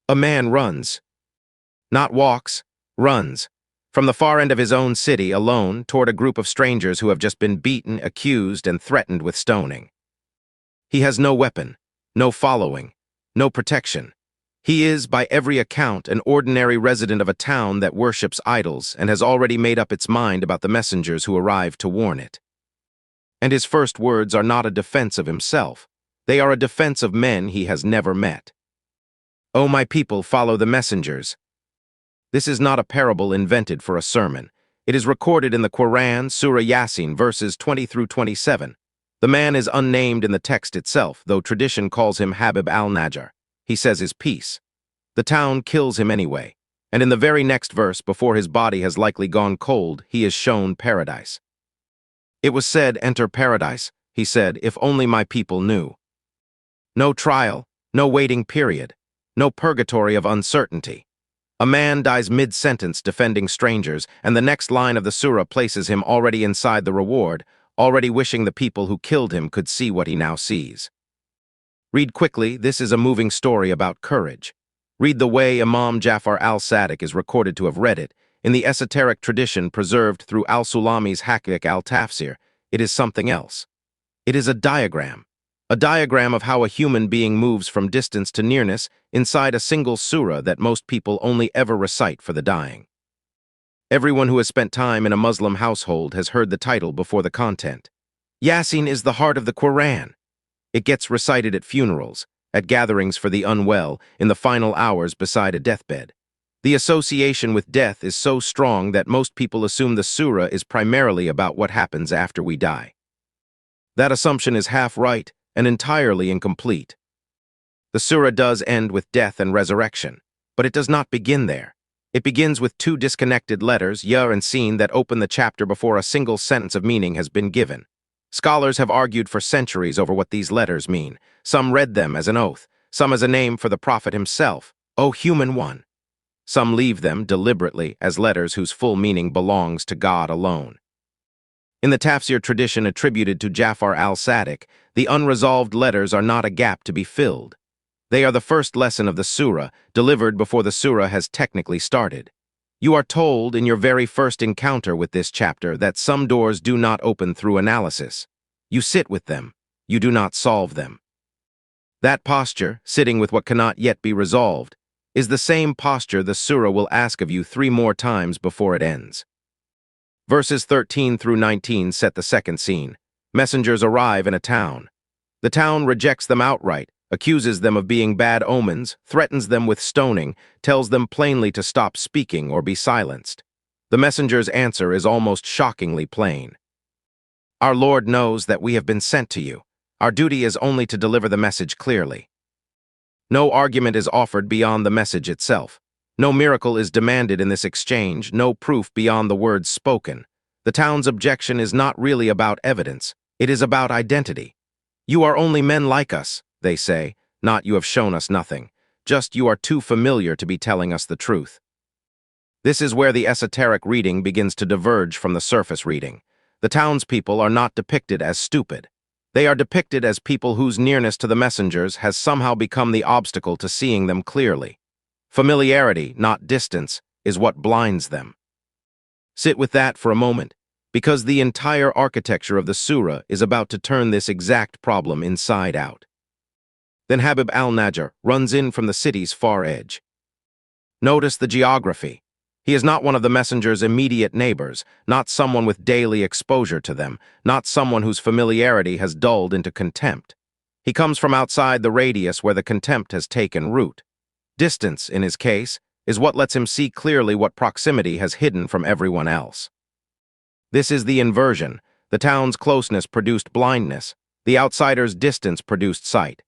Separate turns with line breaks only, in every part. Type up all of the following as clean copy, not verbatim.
A man runs. Not walks, runs. From the far end of his own city, alone, toward a group of strangers who have just been beaten, accused, and threatened with stoning. He has no weapon, no following, no protection. He is, by every account, an ordinary resident of a town that worships idols and has already made up its mind about the messengers who arrived to warn it. And his first words are not a defense of himself. They are a defense of men he has never met. "O my people, follow the messengers." This is not a parable invented for a sermon. It is recorded in the Quran, Surah Yaseen, verses 20 through 27. The man is unnamed in the text itself, though tradition calls him Habib al-Najjar. He says his peace. The town kills him anyway, and in the very next verse, before his body has likely gone cold, he is shown paradise. "It was said, 'Enter paradise,'" he said, "if only my people knew." No trial, no waiting period, no purgatory of uncertainty. A man dies mid-sentence defending strangers, and the next line of the surah places him already inside the reward, already wishing the people who killed him could see what he now sees. Read quickly, this is a moving story about courage. Read the way Imam Jafar al-Sadiq is recorded to have read it, in the esoteric tradition preserved through al-Sulami's Haqiq al-Tafsir. It is something else. It is a diagram of how a human being moves from distance to nearness inside a single surah that most people only ever recite for the dying. Everyone who has spent time in a Muslim household has heard the title before the content. Yasin is the heart of the Quran. It gets recited at funerals, at gatherings for the unwell, in the final hours beside a deathbed. The association with death is so strong that most people assume the surah is primarily about what happens after we die. That assumption is half right and entirely incomplete. The surah does end with death and resurrection, but it does not begin there. It begins with two disconnected letters, ya and sin, that open the chapter before a single sentence of meaning has been given. Scholars have argued for centuries over what these letters mean. Some read them as an oath, some as a name for the prophet himself, "O human one." Some leave them deliberately as letters whose full meaning belongs to God alone. In the tafsir tradition attributed to Jafar al-Sadiq, the unresolved letters are not a gap to be filled. They are the first lesson of the surah, delivered before the surah has technically started. You are told in your very first encounter with this chapter that some doors do not open through analysis. You sit with them. You do not solve them. That posture, sitting with what cannot yet be resolved, is the same posture the surah will ask of you 3 more times before it ends. Verses 13 through 19 set the second scene. Messengers arrive in a town. The town rejects them outright, accuses them of being bad omens, threatens them with stoning, tells them plainly to stop speaking or be silenced. The messenger's answer is almost shockingly plain. "Our Lord knows that we have been sent to you. Our duty is only to deliver the message clearly." No argument is offered beyond the message itself. No miracle is demanded in this exchange, no proof beyond the words spoken. The town's objection is not really about evidence. It is about identity. "You are only men like us," they say, "not you have shown us nothing. Just you are too familiar to be telling us the truth." This is where the esoteric reading begins to diverge from the surface reading. The townspeople are not depicted as stupid. They are depicted as people whose nearness to the messengers has somehow become the obstacle to seeing them clearly. Familiarity, not distance, is what blinds them. Sit with that for a moment, because the entire architecture of the surah is about to turn this exact problem inside out. Then Habib al-Najjar runs in from the city's far edge. Notice the geography. He is not one of the messenger's immediate neighbors, not someone with daily exposure to them, not someone whose familiarity has dulled into contempt. He comes from outside the radius where the contempt has taken root. Distance, in his case, is what lets him see clearly what proximity has hidden from everyone else. This is the inversion. The town's closeness produced blindness. The outsider's distance produced sight.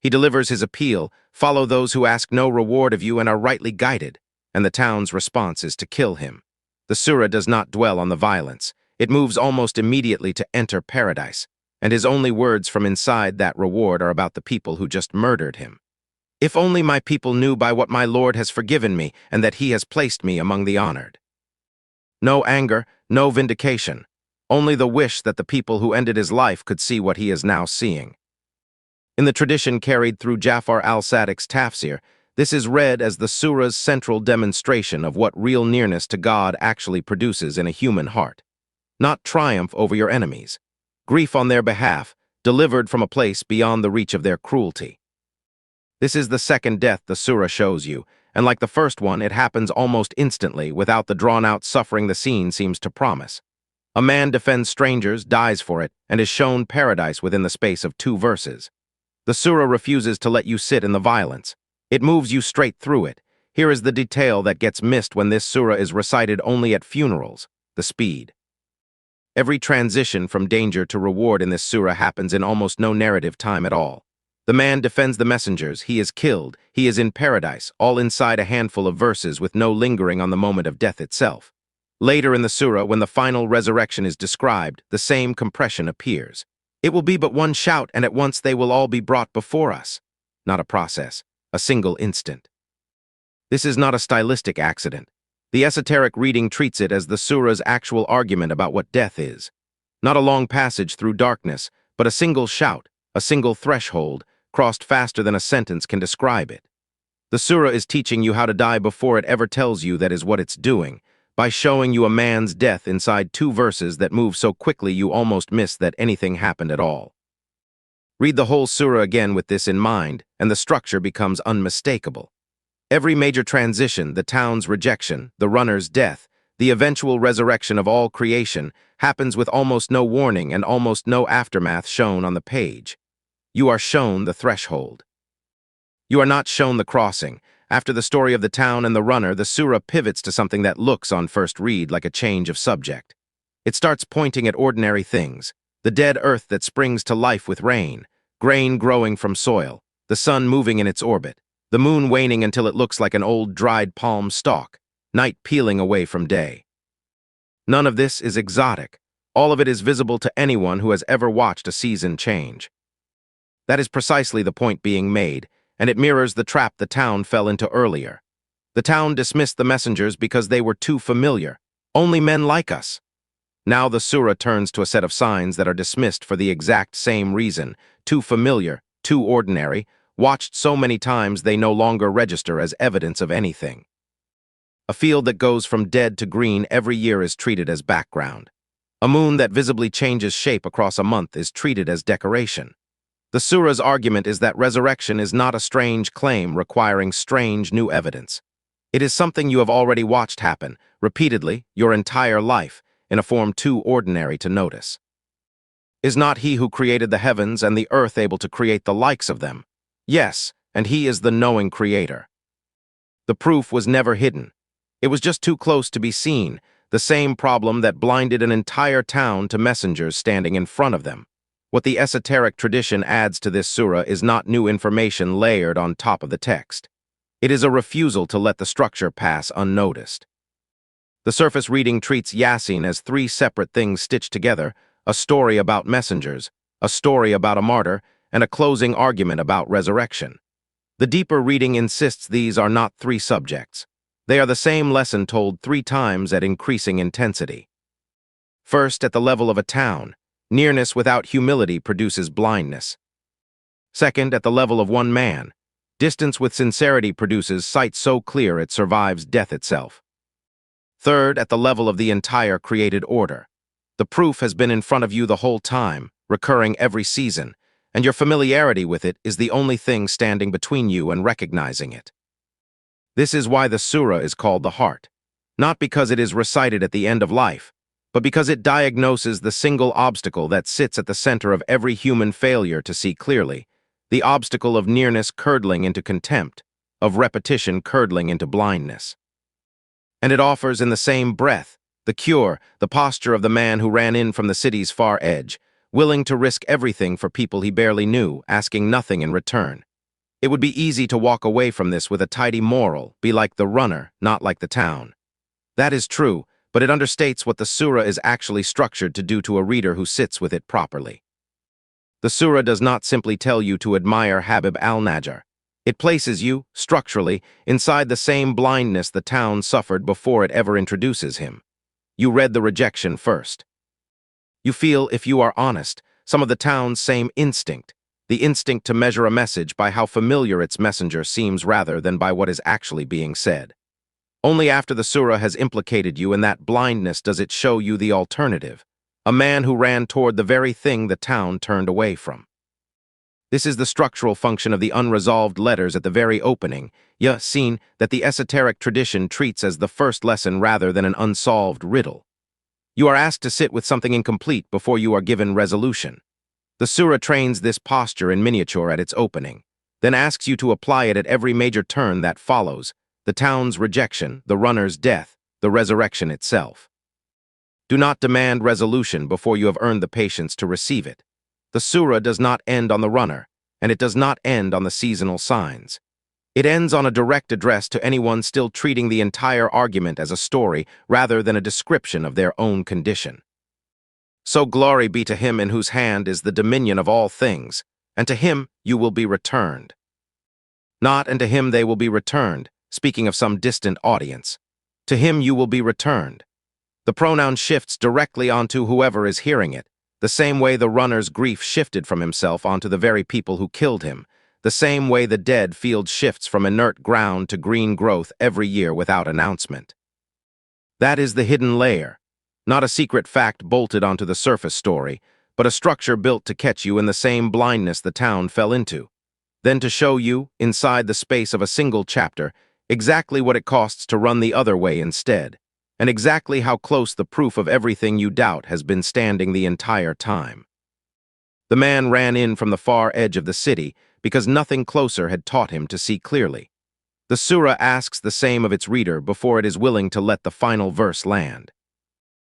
He delivers his appeal, "Follow those who ask no reward of you and are rightly guided," and the town's response is to kill him. The surah does not dwell on the violence. It moves almost immediately to enter paradise, and his only words from inside that reward are about the people who just murdered him. "If only my people knew by what my Lord has forgiven me and that he has placed me among the honored." No anger, no vindication, only the wish that the people who ended his life could see what he is now seeing. In the tradition carried through Jafar al-Sadiq's tafsir, This is read as the surah's central demonstration of what real nearness to God actually produces in a human heart. Not triumph over your enemies. Grief on their behalf, delivered from a place beyond the reach of their cruelty. This is the second death the surah shows you, and like the first one, it happens almost instantly without the drawn-out suffering the scene seems to promise. A man defends strangers, dies for it, and is shown paradise within the space of 2 verses. The surah refuses to let you sit in the violence. It moves you straight through it. Here is the detail that gets missed when this surah is recited only at funerals: the speed. Every transition from danger to reward in this surah happens in almost no narrative time at all. The man defends the messengers, he is killed, he is in paradise, all inside a handful of verses with no lingering on the moment of death itself. Later in the surah, when the final resurrection is described, the same compression appears. It will be but one shout, and at once they will all be brought before us. Not a process, a single instant. This is not a stylistic accident. The esoteric reading treats it as the surah's actual argument about what death is. Not a long passage through darkness, but a single shout, a single threshold, crossed faster than a sentence can describe it. The surah is teaching you how to die before it ever tells you that is what it's doing, by showing you a man's death inside 2 verses that move so quickly you almost miss that anything happened at all. Read the whole surah again with this in mind, and the structure becomes unmistakable. Every major transition, the town's rejection, the runner's death, the eventual resurrection of all creation, happens with almost no warning and almost no aftermath shown on the page. You are shown the threshold. You are not shown the crossing. After the story of the town and the runner, the surah pivots to something that looks on first read like a change of subject. It starts pointing at ordinary things: the dead earth that springs to life with rain, grain growing from soil, the sun moving in its orbit, the moon waning until it looks like an old dried palm stalk, night peeling away from day. None of this is exotic. All of it is visible to anyone who has ever watched a season change. That is precisely the point being made, and it mirrors the trap the town fell into earlier. The town dismissed the messengers because they were too familiar, only men like us. Now the surah turns to a set of signs that are dismissed for the exact same reason: too familiar, too ordinary, watched so many times they no longer register as evidence of anything. A field that goes from dead to green every year is treated as background. A moon that visibly changes shape across a month is treated as decoration. The surah's argument is that resurrection is not a strange claim requiring strange new evidence. It is something you have already watched happen, repeatedly, your entire life, in a form too ordinary to notice. Is not he who created the heavens and the earth able to create the likes of them? Yes, and he is the knowing creator. The proof was never hidden. It was just too close to be seen, the same problem that blinded an entire town to messengers standing in front of them. What the esoteric tradition adds to this surah is not new information layered on top of the text. It is a refusal to let the structure pass unnoticed. The surface reading treats Yaseen as 3 separate things stitched together: a story about messengers, a story about a martyr, and a closing argument about resurrection. The deeper reading insists these are not 3 subjects. They are the same lesson told 3 times at increasing intensity. First, at the level of a town, nearness without humility produces blindness. Second, at the level of one man, distance with sincerity produces sight so clear it survives death itself. Third, at the level of the entire created order. The proof has been in front of you the whole time, recurring every season, and your familiarity with it is the only thing standing between you and recognizing it. This is why the surah is called the heart, not because it is recited at the end of life, but because it diagnoses the single obstacle that sits at the center of every human failure to see clearly, the obstacle of nearness curdling into contempt, of repetition curdling into blindness. And it offers in the same breath the cure, the posture of the man who ran in from the city's far edge, willing to risk everything for people he barely knew, asking nothing in return. It would be easy to walk away from this with a tidy moral, be like the runner, not like the town. That is true, but it understates what the surah is actually structured to do to a reader who sits with it properly. The surah does not simply tell you to admire Habib al-Najjar. It places you, structurally, inside the same blindness the town suffered before it ever introduces him. You read the rejection first. You feel, if you are honest, some of the town's same instinct. the instinct to measure a message by how familiar its messenger seems rather than by what is actually being said. Only after the surah has implicated you in that blindness does it show you the alternative, a man who ran toward the very thing the town turned away from. This is the structural function of the unresolved letters at the very opening, Yaseen, that the esoteric tradition treats as the first lesson rather than an unsolved riddle. You are asked to sit with something incomplete before you are given resolution. The surah trains this posture in miniature at its opening, then asks you to apply it at every major turn that follows: the town's rejection, the runner's death, the resurrection itself. Do not demand resolution before you have earned the patience to receive it. The surah does not end on the runner, and it does not end on the seasonal signs. It ends on a direct address to anyone still treating the entire argument as a story rather than a description of their own condition. So glory be to him in whose hand is the dominion of all things, and to him you will be returned. Not and to him they will be returned, speaking of some distant audience. To him you will be returned. The pronoun shifts directly onto whoever is hearing it, the same way the runner's grief shifted from himself onto the very people who killed him, the same way the dead field shifts from inert ground to green growth every year without announcement. That is the hidden layer, not a secret fact bolted onto the surface story, but a structure built to catch you in the same blindness the town fell into, then to show you, inside the space of a single chapter, exactly what it costs to run the other way instead, and exactly how close the proof of everything you doubt has been standing the entire time. The man ran in from the far edge of the city because nothing closer had taught him to see clearly. The surah asks the same of its reader before it is willing to let the final verse land.